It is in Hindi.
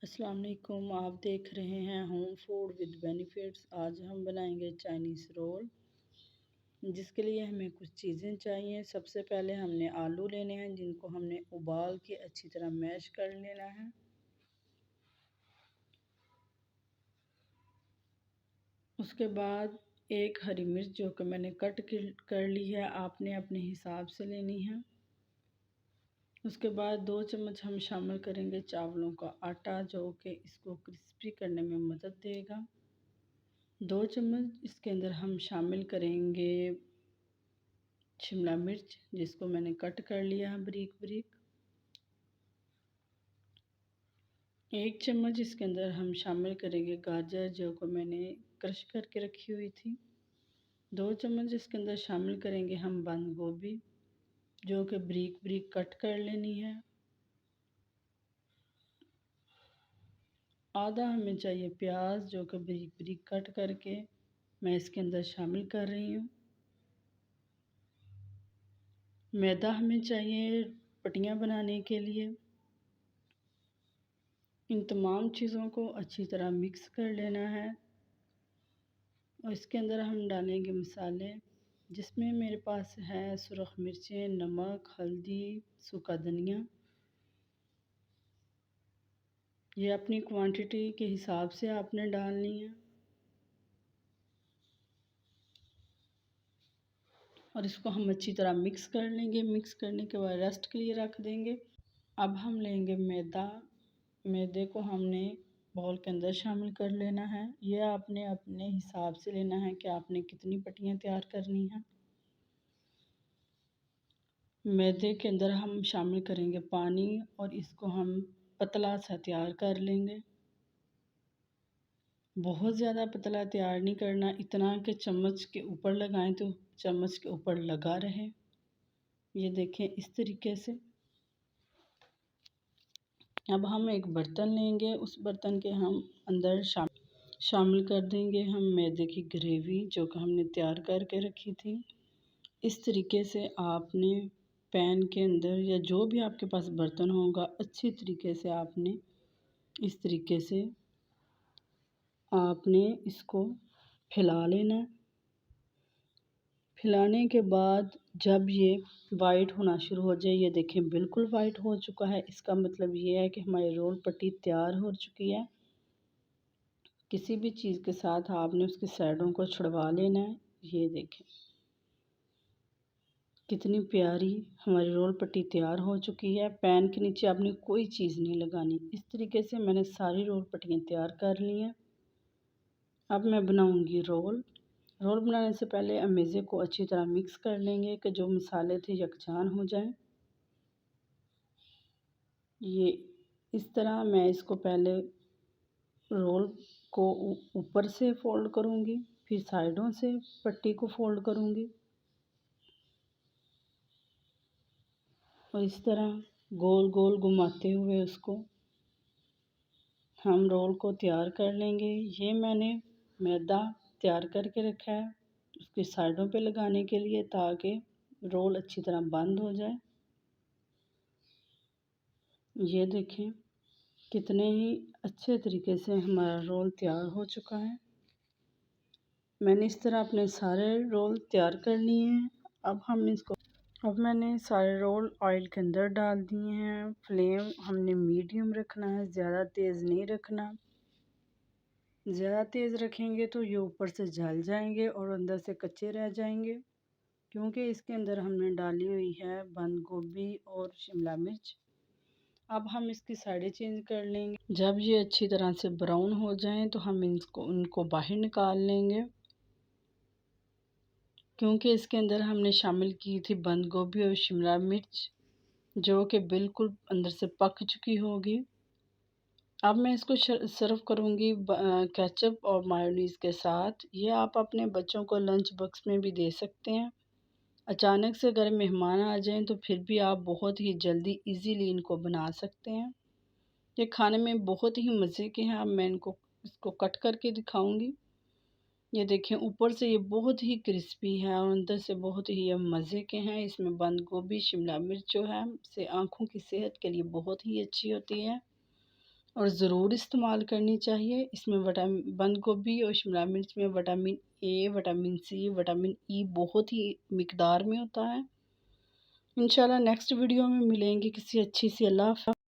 अस्सलाम वालेकुम। आप देख रहे हैं होम फूड विद बेनिफिट्स। आज हम बनाएंगे चाइनीज़ रोल, जिसके लिए हमें कुछ चीज़ें चाहिए। सबसे पहले हमने आलू लेने हैं, जिनको हमने उबाल के अच्छी तरह मैश कर लेना है। उसके बाद एक हरी मिर्च जो कि मैंने कट कर ली है, आपने अपने हिसाब से लेनी है। उसके बाद 2 चम्मच हम शामिल करेंगे चावलों का आटा, जो कि इसको क्रिस्पी करने में मदद देगा। 2 चम्मच इसके अंदर हम शामिल करेंगे शिमला मिर्च, जिसको मैंने कट कर लिया है बारीक बारीक। 1 चम्मच इसके अंदर हम शामिल करेंगे गाजर, जो को मैंने क्रश करके रखी हुई थी। 2 चम्मच इसके अंदर शामिल करेंगे हम बंद गोभी, जो कि बारीक बारीक कट कर लेनी है। आधा हमें चाहिए प्याज, जो कि बारीक बारीक कट करके मैं इसके अंदर शामिल कर रही हूँ। मैदा हमें चाहिए पटियाँ बनाने के लिए। इन तमाम चीज़ों को अच्छी तरह मिक्स कर लेना है और इसके अंदर हम डालेंगे मसाले, जिसमें मेरे पास है सुरख मिर्चें, नमक, हल्दी, सूखा धनिया। ये अपनी क्वांटिटी के हिसाब से आपने डालनी है और इसको हम अच्छी तरह मिक्स कर लेंगे। मिक्स करने के बाद रेस्ट के लिए रख देंगे। अब हम लेंगे मैदा। मैदे को हमने बाउल के अंदर शामिल कर लेना है। यह आपने अपने हिसाब से लेना है कि आपने कितनी पट्टियाँ तैयार करनी हैं। मैदे के अंदर हम शामिल करेंगे पानी और इसको हम पतला सा तैयार कर लेंगे। बहुत ज़्यादा पतला तैयार नहीं करना, इतना कि चम्मच के ऊपर लगाएं तो चम्मच के ऊपर लगा रहे। ये देखें इस तरीके से। अब हम एक बर्तन लेंगे, उस बर्तन के हम अंदर शामिल कर देंगे हम मैदे की ग्रेवी, जो कि हमने तैयार करके रखी थी। इस तरीके से आपने पैन के अंदर या जो भी आपके पास बर्तन होगा, अच्छी तरीके से आपने इस तरीके से आपने इसको फैला लेना। फैलाने के बाद जब ये वाइट होना शुरू हो जाए, ये देखें बिल्कुल वाइट हो चुका है, इसका मतलब ये है कि हमारी रोल पट्टी तैयार हो चुकी है। किसी भी चीज़ के साथ आपने उसकी साइडों को छुड़वा लेना है। ये देखें कितनी प्यारी हमारी रोल पट्टी तैयार हो चुकी है। पैन के नीचे आपने कोई चीज़ नहीं लगानी। इस तरीके से मैंने सारी रोल पट्टियाँ तैयार कर ली हैं। अब मैं बनाऊंगी रोल। रोल बनाने से पहले अमेज़े को अच्छी तरह मिक्स कर लेंगे कि जो मसाले थे यकजान हो जाएं। ये इस तरह मैं इसको पहले रोल को ऊपर से फोल्ड करूंगी, फिर साइडों से पट्टी को फोल्ड करूंगी और इस तरह गोल गोल घुमाते हुए उसको हम रोल को तैयार कर लेंगे। ये मैंने मैदा तैयार करके रखा है उसकी साइडों पे लगाने के लिए, ताकि रोल अच्छी तरह बंद हो जाए। ये देखें कितने ही अच्छे तरीके से हमारा रोल तैयार हो चुका है। मैंने इस तरह अपने सारे रोल तैयार कर लिए हैं। अब मैंने सारे रोल ऑयल के अंदर डाल दिए हैं। फ्लेम हमने मीडियम रखना है, ज़्यादा तेज़ नहीं रखना। ज़्यादा तेज़ रखेंगे तो ये ऊपर से जल जाएंगे और अंदर से कच्चे रह जाएंगे, क्योंकि इसके अंदर हमने डाली हुई है बंद गोभी और शिमला मिर्च। अब हम इसकी साइडें चेंज कर लेंगे। जब ये अच्छी तरह से ब्राउन हो जाएं तो हम इनको बाहर निकाल लेंगे, क्योंकि इसके अंदर हमने शामिल की थी बंद गोभी और शिमला मिर्च, जो कि बिल्कुल अंदर से पक चुकी होगी। अब मैं इसको सर्व करूँगी केचप और मायोनीज़ के साथ। ये आप अपने बच्चों को लंच बॉक्स में भी दे सकते हैं। अचानक से अगर मेहमान आ जाएं तो फिर भी आप बहुत ही जल्दी इजीली इनको बना सकते हैं। ये खाने में बहुत ही मज़े के हैं। अब मैं इसको कट करके दिखाऊंगी। ये देखें ऊपर से ये बहुत ही क्रिस्पी है और अंदर से बहुत ही ये मज़े के हैं। इसमें बंद गोभी शिमला मिर्च जो है से आँखों की सेहत के लिए बहुत ही अच्छी होती है। और ज़रूर इस्तेमाल करनी चाहिए। इसमें बंद गोभी और शिमला मिर्च में vitamin A, vitamin C, vitamin E बहुत ही मिकदार में होता है। इंशाल्लाह नेक्स्ट वीडियो में मिलेंगे किसी अच्छी सी। अल्लाह हाफ़िज़।